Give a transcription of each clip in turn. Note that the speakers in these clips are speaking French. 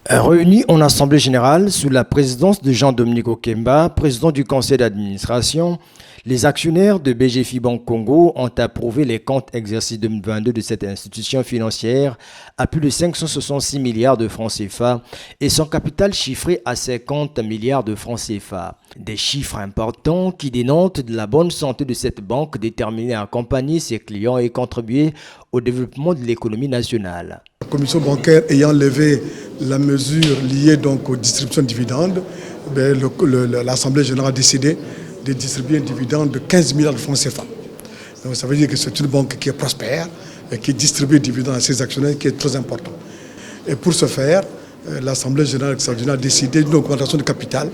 Réunis en Assemblée générale sous la présidence de Jean-Dominique Okemba, président du conseil d'administration, les actionnaires de BGFI Banque Congo ont approuvé les comptes exercice 2022 de cette institution financière à plus de 566 milliards de francs CFA et son capital chiffré à 50 milliards de francs CFA. Des chiffres importants qui dénotent de la bonne santé de cette banque déterminée à accompagner ses clients et contribuer au développement de l'économie nationale. La commission bancaire ayant levé la mesure liée donc aux distributions de dividendes, l'Assemblée générale a décidé de distribuer un dividende de 15 milliards de francs CFA. Donc ça veut dire que c'est une banque qui est prospère et qui distribue des dividendes à ses actionnaires qui est très important. Et pour ce faire, l'Assemblée générale extraordinaire a décidé d'une augmentation de capital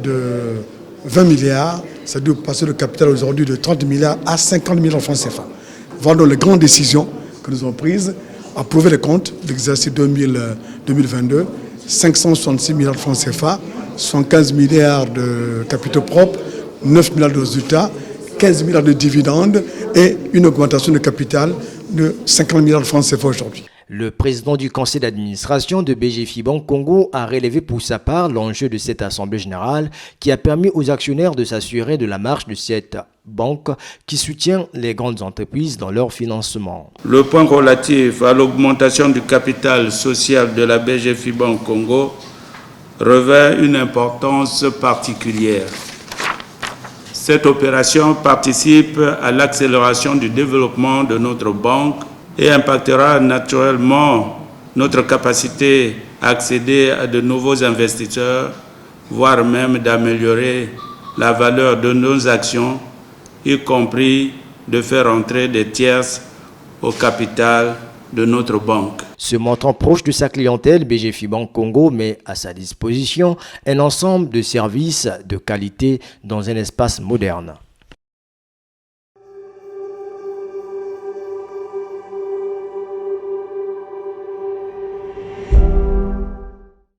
de 20 milliards, c'est-à-dire passer le capital aujourd'hui de 30 milliards à 50 milliards de francs CFA. Voilà donc les grandes décisions que nous avons prises. Approuver les comptes d'exercice 2022, 566 milliards de francs CFA, 115 milliards de capitaux propres, 9 milliards de résultats, 15 milliards de dividendes et une augmentation de capital de 50 milliards de francs CFA aujourd'hui. Le président du conseil d'administration de BGFI Banque Congo a relevé pour sa part l'enjeu de cette assemblée générale qui a permis aux actionnaires de s'assurer de la marche de cette banque qui soutient les grandes entreprises dans leur financement. Le point relatif à l'augmentation du capital social de la BGFI Banque Congo revêt une importance particulière. Cette opération participe à l'accélération du développement de notre banque et impactera naturellement notre capacité à accéder à de nouveaux investisseurs, voire même d'améliorer la valeur de nos actions, y compris de faire entrer des tierces au capital de notre banque. Se montrant proche de sa clientèle, BGFI Banque Congo met à sa disposition un ensemble de services de qualité dans un espace moderne.